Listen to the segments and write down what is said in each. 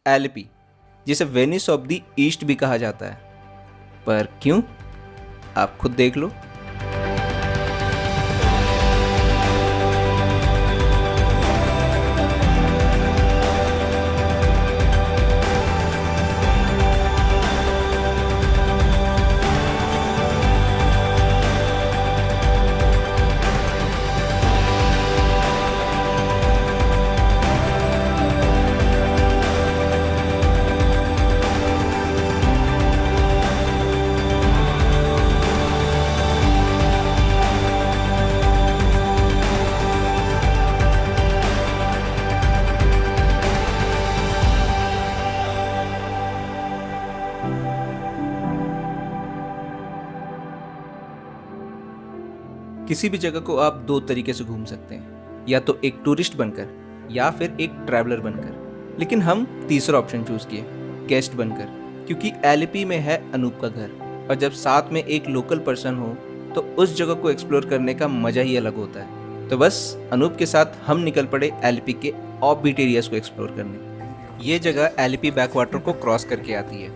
एलिपी, जिसे Venice of the east भी कहा जाता है। पर क्यों, आप खुद देख लो। किसी भी जगह को आप दो तरीके से घूम सकते हैं, या तो एक टूरिस्ट बनकर या फिर एक ट्रैवलर बनकर। लेकिन हम तीसरा ऑप्शन चूज किए, गेस्ट बनकर, क्योंकि एलिपी में है अनूप का घर, और जब साथ में एक लोकल पर्सन हो तो उस जगह को एक्सप्लोर करने का मजा ही अलग होता है। तो बस अनूप के साथ हम निकल पड़े एलिपी के ऑफ बीट एरियाज को एक्सप्लोर करने। ये जगह एलिपी बैक वाटर को क्रॉस करके आती है,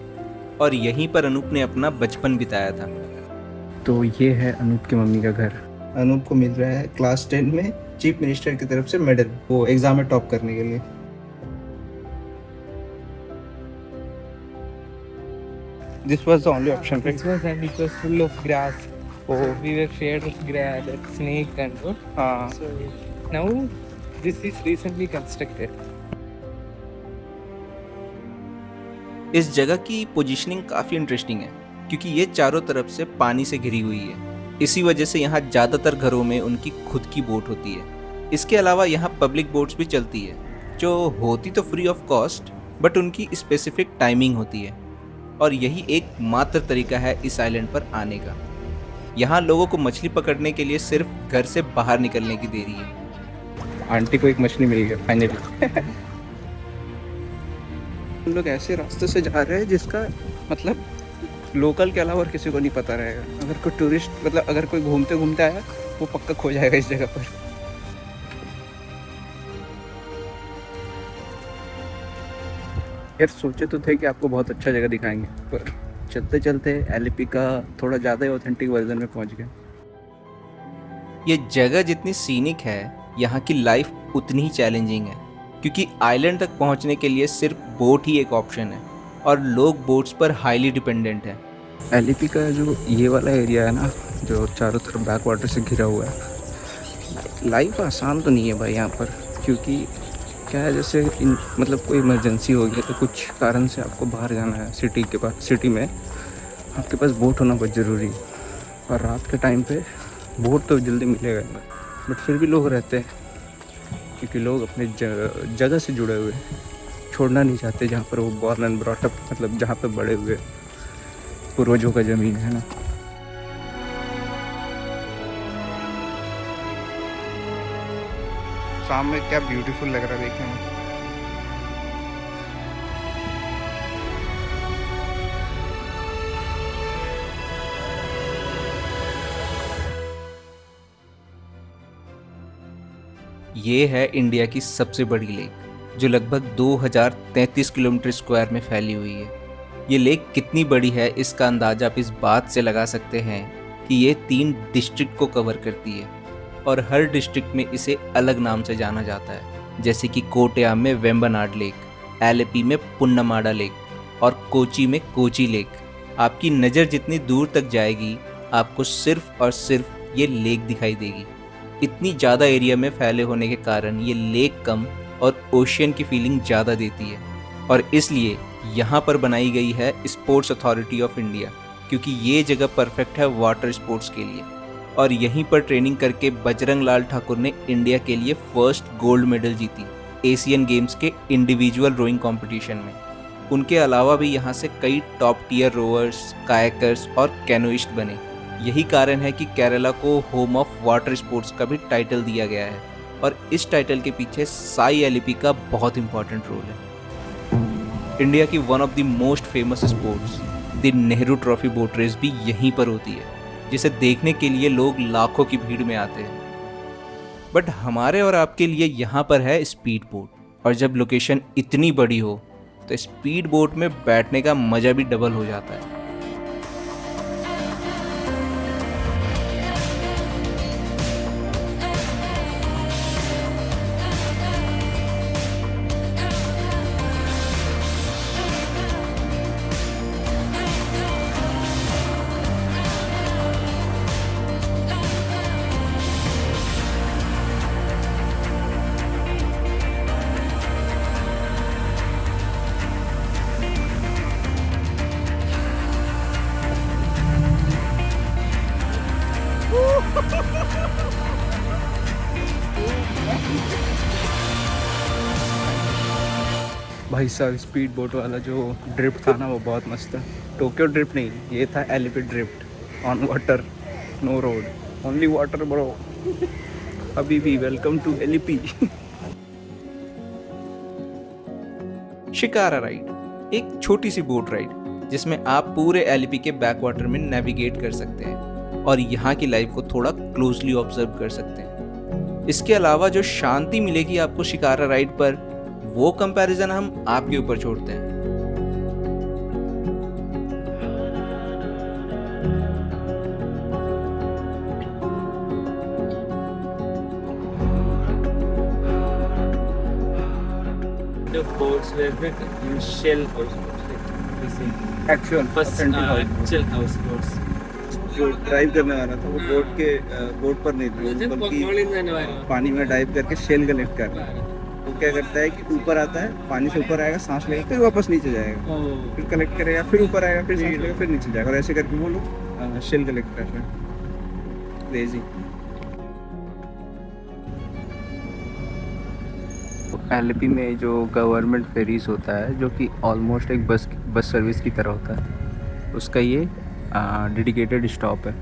और यहीं पर अनूप ने अपना बचपन बिताया था। तो ये है अनूप की मम्मी का घर। अनूप को मिल रहा है क्लास 10 में चीफ मिनिस्टर की तरफ से मेडल, वो एग्जाम में टॉप करने के लिए। This was the only option, right? This was, and it was full of grass. Oh, we were feared of grass, like snake and all. So now this is recently constructed. इस जगह की positioning काफ़ी interesting है, क्योंकि ये चारों तरफ से पानी से घिरी हुई है। इसी वजह से यहाँ ज़्यादातर घरों में उनकी खुद की बोट होती है। इसके अलावा यहाँ पब्लिक बोट्स भी चलती है, जो होती तो फ्री ऑफ कॉस्ट, बट उनकी स्पेसिफिक टाइमिंग होती है। और यही एक मात्र तरीका है इस आइलैंड पर आने का। यहाँ लोगों को मछली पकड़ने के लिए सिर्फ घर से बाहर निकलने की देरी है। आंटी को एक मछली मिल गया फाइनली। हम लोग ऐसे रास्ते से जा रहे हैं जिसका मतलब लोकल के अलावा और किसी को नहीं पता रहेगा। अगर कोई टूरिस्ट, मतलब अगर कोई घूमते घूमते आया, वो पक्का खो जाएगा इस जगह पर। यार सोचे तो थे कि आपको बहुत अच्छा जगह दिखाएंगे, पर चलते चलते एलिपी का थोड़ा ज़्यादा ही ऑथेंटिक वर्जन में पहुंच गए। ये जगह जितनी सीनिक है, यहाँ की लाइफ उतनी ही चैलेंजिंग है, क्योंकि आइलैंड तक पहुँचने के लिए सिर्फ बोट ही एक ऑप्शन है, और लोग बोट्स पर हाईली डिपेंडेंट हैं। एलिपी का जो ये वाला एरिया है ना, जो चारों तरफ बैक वाटर से घिरा हुआ है, लाइफ आसान तो नहीं है भाई यहाँ पर। क्योंकि क्या है, जैसे मतलब कोई इमरजेंसी हो गई तो कुछ कारण से आपको बाहर जाना है सिटी के पास, सिटी में आपके पास बोट होना बहुत ज़रूरी है। और रात के टाइम पे बोट तो जल्दी मिलेगा, बट फिर भी लोग रहते हैं, क्योंकि लोग अपने जगह से जुड़े हुए हैं, छोड़ना नहीं चाहते जहाँ पर वो बॉर्न एंड ब्रॉट अप, मतलब जहाँ पे बड़े हुए, पूर्वजों का ज़मीन है ना। सामने क्या ब्यूटीफुल लग रहा है देखने में। ये है इंडिया की सबसे बड़ी लेक, जो लगभग 2033 किलोमीटर स्क्वायर में फैली हुई है। ये लेक कितनी बड़ी है, इसका अंदाज़ा आप इस बात से लगा सकते हैं कि ये 3 डिस्ट्रिक्ट को कवर करती है, और हर डिस्ट्रिक्ट में इसे अलग नाम से जाना जाता है। जैसे कि कोटयाम में वेम्बनाड लेक, एलिपी में पुन्नमाडा लेक, और कोची में कोची लेक। आपकी नज़र जितनी दूर तक जाएगी, आपको सिर्फ और सिर्फ ये लेक दिखाई देगी। इतनी ज़्यादा एरिया में फैले होने के कारण ये लेक कम और ओशियन की फीलिंग ज़्यादा देती है, और इसलिए यहाँ पर बनाई गई है स्पोर्ट्स अथॉरिटी ऑफ इंडिया, क्योंकि ये जगह परफेक्ट है वाटर स्पोर्ट्स के लिए। और यहीं पर ट्रेनिंग करके बजरंग लाल ठाकुर ने इंडिया के लिए फर्स्ट गोल्ड मेडल जीती एशियन गेम्स के इंडिविजुअल रोइंग कंपटीशन में। उनके अलावा भी यहाँ से कई टॉप टियर रोवर्स, कायाकर्स और कैनोइस्ट बने। यही कारण है कि केरला को होम ऑफ वाटर स्पोर्ट्स का भी टाइटल दिया गया है, और इस टाइटल के पीछे साई एलिपी का बहुत इंपॉर्टेंट रोल है। इंडिया की one of the most famous sports the Nehru trophy boat race भी यहीं पर होती है, जिसे देखने के लिए लोग लाखों की भीड़ में आते हैं। बट हमारे और आपके लिए यहाँ पर है स्पीड बोट, और जब लोकेशन इतनी बड़ी हो तो स्पीड बोट में बैठने का मज़ा भी डबल हो जाता है। भाई साहब स्पीड बोट वाला जो ड्रिफ्ट था ना वो बहुत मस्त था। टोक्यो ड्रिफ्ट नहीं, ये था Alleppey drift on water, no road, only water bro. अभी भी welcome to Alleppey. Shikara ride एक छोटी सी बोट राइड जिसमें आप पूरे एलपी के बैक वाटर में नेविगेट कर सकते हैं और यहाँ की लाइफ को थोड़ा क्लोजली ऑब्जर्व कर सकते हैं। इसके अलावा जो शांति मिलेगी आपको शिकारा राइड पर, वो कंपैरिजन हम आपके ऊपर छोड़ते हैं। The boats were built in shell houseboats, like this is actual first shell houseboats. जो ड्राइव करने वाला था वो बोट पर नहीं था, बल्कि पानी में डाइव करके शेल कलेक्ट कर रहा है। वो क्या करता है कि ऊपर आता है, पानी से ऊपर आएगा, सांस लेगा, फिर वापस नीचे जाएगा, फिर कलेक्ट करेगा, फिर ऊपर आएगा, फिर सांस लेगा, फिर नीचे जाएगा, और ऐसे करके वो लोग शेल कलेक्ट कर रहे हैं। क्रेजी। एलपी में जो गवर्नमेंट फेरीज होता है, जो कि ऑलमोस्ट एक बस सर्विस की तरह होता है, उसका ये डेडिकेटेड स्टॉप है।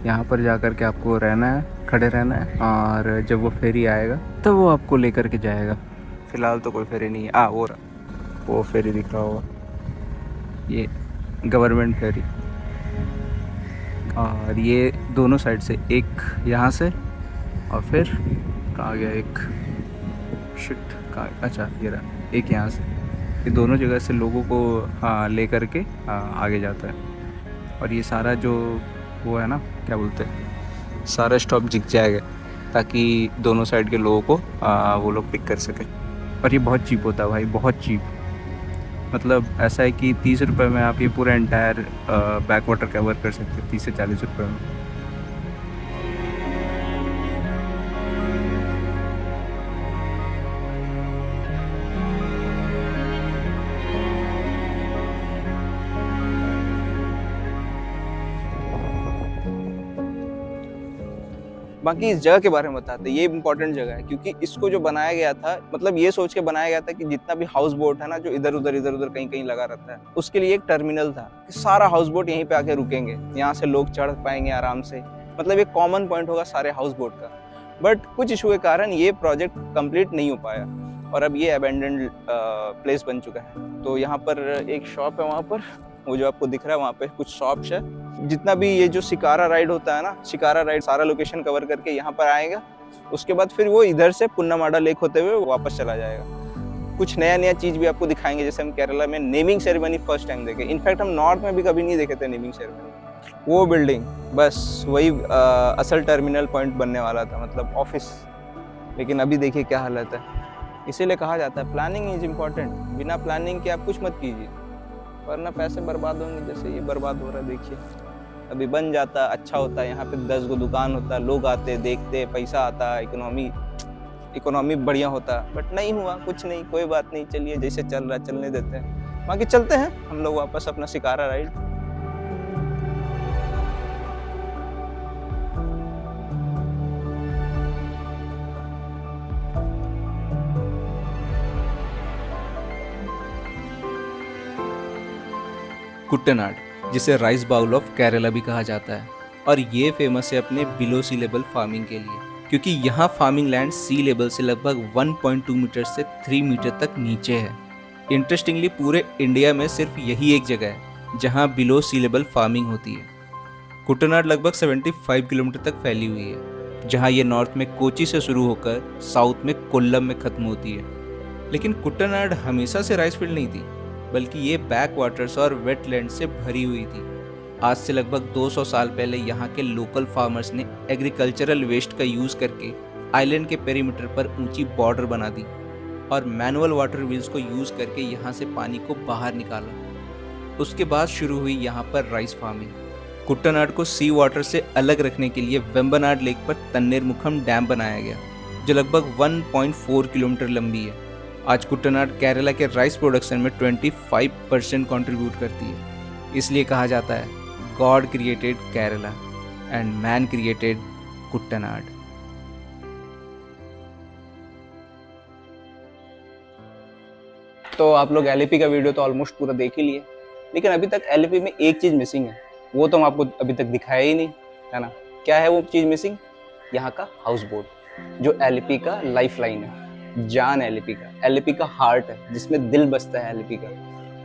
यहाँ पर जा कर के आपको रहना है, खड़े रहना है, और जब वो फेरी आएगा तब वो आपको लेकर के जाएगा। फ़िलहाल तो कोई फेरी नहीं है। वो फेरी दिख रहा होगा, ये गवर्नमेंट फेरी। और ये दोनों साइड से, एक यहाँ से और फिर कहाँ गया एक, शिट कहाँ, अच्छा ये रहा, एक यहाँ से। ये दोनों जगह से लोगों को ले कर के आगे जाता है। और ये सारा जो वो है ना, क्या बोलते हैं, सारा स्टॉप दिख जाएगा ताकि दोनों साइड के लोगों को वो लोग पिक कर सकें। और ये बहुत चीप होता है भाई, बहुत चीप। मतलब ऐसा है कि 30 रुपये में आप ये पूरा एंटायर बैक वाटर कवर कर सकते हैं, 30 से 40 रुपये में। बाकी इस जगह के बारे में बताते हैं। ये इंपॉर्टेंट जगह है क्योंकि इसको जो बनाया गया था, मतलब ये सोच के बनाया गया था कि जितना भी हाउस बोट है ना, जो इधर उधर कहीं कहीं लगा रहता है, उसके लिए एक टर्मिनल था कि सारा हाउस बोट यहीं पे आके रुकेंगे, यहाँ से लोग चढ़ पाएंगे आराम से, मतलब एक कॉमन पॉइंट होगा सारे हाउस बोट का। बट कुछ इशू के कारण ये प्रोजेक्ट कंप्लीट नहीं हो पाया और अब ये अबेंडेंड प्लेस बन चुका है। तो यहाँ पर एक शॉप है, वहाँ पर वो जो आपको दिख रहा है वहाँ पे कुछ शॉप्स है। जितना भी ये जो शिकारा राइड होता है ना, शिकारा राइड सारा लोकेशन कवर करके यहाँ पर आएगा, उसके बाद फिर वो इधर से पुन्नामाडा लेक होते हुए वापस चला जाएगा। कुछ नया चीज़ भी आपको दिखाएंगे, जैसे हम केरला में नेमिंग सेरेमनी फर्स्ट टाइम देखे। इनफैक्ट हम नॉर्थ में भी कभी नहीं देखे थे नेमिंग सेरेमनी। वो बिल्डिंग बस वही असल टर्मिनल पॉइंट बनने वाला था, मतलब ऑफिस। लेकिन अभी देखिए क्या हालत है। इसीलिए कहा जाता है प्लानिंग इज इम्पॉर्टेंट। बिना प्लानिंग के आप कुछ मत कीजिए, वरना पैसे बर्बाद होंगे, जैसे ये बर्बाद हो रहा है। देखिए अभी बन जाता अच्छा होता, यहाँ पे 10 गो दुकान होता, लोग आते देखते, पैसा आता, इकोनॉमी बढ़िया होता, बट नहीं हुआ, कुछ नहीं, कोई बात नहीं। चलिए जैसे चल रहा है चलने देते हैं। बाकी चलते हैं हम लोग वापस अपना शिकारा राइड। कुट्टनाड, जिसे राइस बाउल ऑफ केरला भी कहा जाता है, और ये फेमस है अपने बिलो सी लेवल फार्मिंग के लिए, क्योंकि यहाँ फार्मिंग लैंड सी लेवल से लगभग 1.2 मीटर से 3 मीटर तक नीचे है। इंटरेस्टिंगली पूरे इंडिया में सिर्फ यही एक जगह है जहाँ बिलो सी लेवल फार्मिंग होती है। कुट्टनाड लगभग 75 किलोमीटर तक फैली हुई है, जहाँ ये नॉर्थ में कोची से शुरू होकर साउथ में कोल्लम में खत्म होती है। लेकिन कुट्टनाड हमेशा से राइस फील्ड नहीं थी। बल्कि ये बैक वाटर्स और वेटलैंड से भरी हुई थी। आज से लगभग 200 साल पहले यहाँ के लोकल फार्मर्स ने एग्रीकल्चरल वेस्ट का यूज़ करके आइलैंड के पेरीमीटर पर ऊंची बॉर्डर बना दी और मैनुअल वाटर व्हील्स को यूज़ करके यहाँ से पानी को बाहर निकाला। उसके बाद शुरू हुई यहाँ पर राइस फार्मिंग। कुट्टनाड को सी वाटर से अलग रखने के लिए वेम्बनाड लेक पर तन्नेरमुखम डैम बनाया गया, जो लगभग 1.4 किलोमीटर लंबी है। आज कुट्टनाड केरला के राइस प्रोडक्शन में 25% कंट्रीब्यूट करती है। इसलिए कहा जाता है God created Kerala and man created Kuttanad. तो आप लोग एलईपी का वीडियो तो ऑलमोस्ट पूरा देख ही लिए, लेकिन अभी तक एलईपी में एक चीज़ मिसिंग है, वो तो हम आपको अभी तक दिखाया ही नहीं, है ना। क्या है वो चीज़ मिसिंग? यहाँ का हाउस बोट, जो एलईपी का लाइफ लाइन है, जान एलईपी का, एलईपी का हार्ट है, जिसमें दिल बसता है एलईपी का।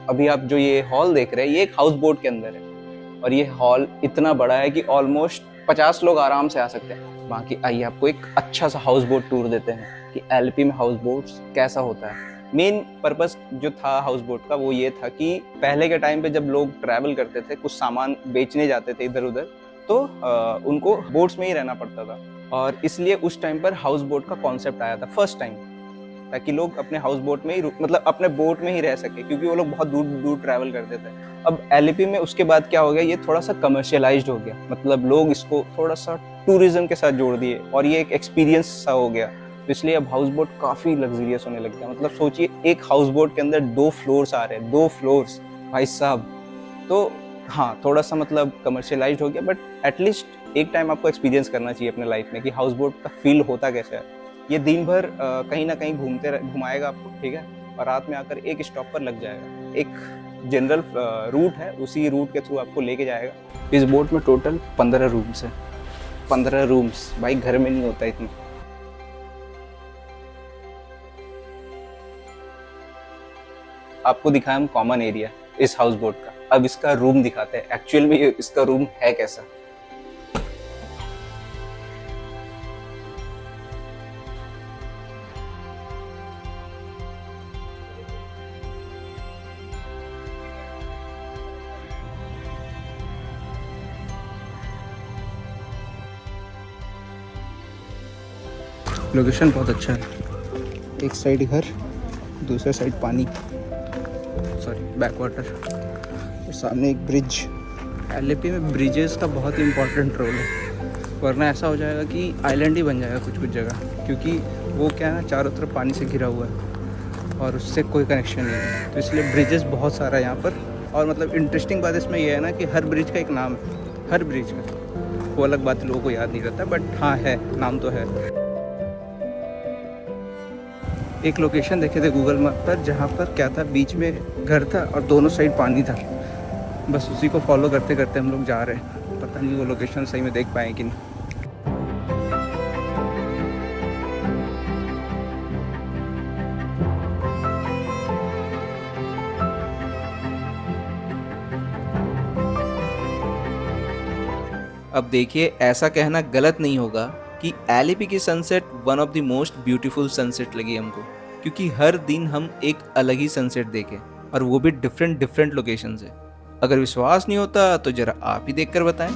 अभी आप जो ये हॉल देख रहे हैं, ये एक हाउस बोट के अंदर है, और ये हॉल इतना बड़ा है कि ऑलमोस्ट 50 लोग आराम से आ सकते हैं। बाकी आइए आपको एक अच्छा सा हाउस बोट टूर देते हैं कि एलईपी में हाउस बोट्स कैसा होता है। मेन पर्पस जो था हाउस बोट का वो ये था कि पहले के टाइम पे जब लोग ट्रैवल करते थे, कुछ सामान बेचने जाते थे इधर उधर, तो उनको बोट्स में ही रहना पड़ता था, और इसलिए उस टाइम पर हाउस बोट का कॉन्सेप्ट आया था फर्स्ट टाइम, ताकि लोग अपने हाउस बोट में ही मतलब अपने बोट में ही रह सके, क्योंकि वो लोग बहुत दूर दूर ट्रैवल करते थे। अब एलईपी में उसके बाद क्या हो गया, ये थोड़ा सा कमर्शियलाइज्ड हो गया, मतलब लोग इसको थोड़ा सा टूरिज्म के साथ जोड़ दिए और ये एक एक्सपीरियंस सा हो गया। तो इसलिए अब हाउस बोट काफ़ी लग्जरियस होने लग गया। मतलब सोचिए एक हाउस बोट के अंदर 2 फ्लोर्स आ रहे हैं, 2 फ्लोर्स भाई साहब। तो हाँ, थोड़ा सा मतलब कमर्शियलाइज्ड हो गया, बट एटलीस्ट एक टाइम आपको एक्सपीरियंस करना चाहिए अपने लाइफ में कि हाउस बोट का फील होता कैसा है। ये दिन भर कहीं ना कहीं घुमाएगा आपको, ठीक है, और रात में आकर एक स्टॉप पर लग जाएगा। एक जनरल रूट है, उसी रूट के थ्रू आपको लेके जाएगा। इस बोट में टोटल 15 रूम्स है। 15 रूम्स भाई, घर में नहीं होता इतना। आपको दिखाया हम कॉमन एरिया इस हाउस बोट का, अब इसका रूम दिखाते हैं एक्चुअल में इसका रूम है कैसा। लोकेशन बहुत अच्छा है, एक साइड घर, दूसरे साइड पानी, सॉरी बैक वाटर, और सामने एक ब्रिज। एलईपी में ब्रिजेस का बहुत ही इम्पोर्टेंट रोल है, वरना ऐसा हो जाएगा कि आइलैंड ही बन जाएगा कुछ कुछ जगह, क्योंकि वो क्या है ना, चारों तरफ पानी से घिरा हुआ है और उससे कोई कनेक्शन नहीं है। तो इसलिए ब्रिजेस बहुत सारा है यहाँ पर। और मतलब इंटरेस्टिंग बात इसमें यह है ना कि हर ब्रिज का एक नाम है, हर ब्रिज का। वो अलग बात लोगों को याद नहीं रहता, बट हाँ है, नाम तो है। एक लोकेशन देखे थे गूगल मैप पर, जहाँ पर क्या था, बीच में घर था और दोनों साइड पानी था। बस उसी को फॉलो करते करते हम लोग जा रहे हैं। पता नहीं वो लोकेशन सही में देख पाए कि नहीं। अब देखिए, ऐसा कहना गलत नहीं होगा कि एलईपी की sunset one of the most beautiful sunset लगी हमको, क्योंकि हर दिन हम एक अलग ही सनसेट देखें, और वो भी डिफरेंट लोकेशन से। अगर विश्वास नहीं होता तो जरा आप ही देखकर बताएं।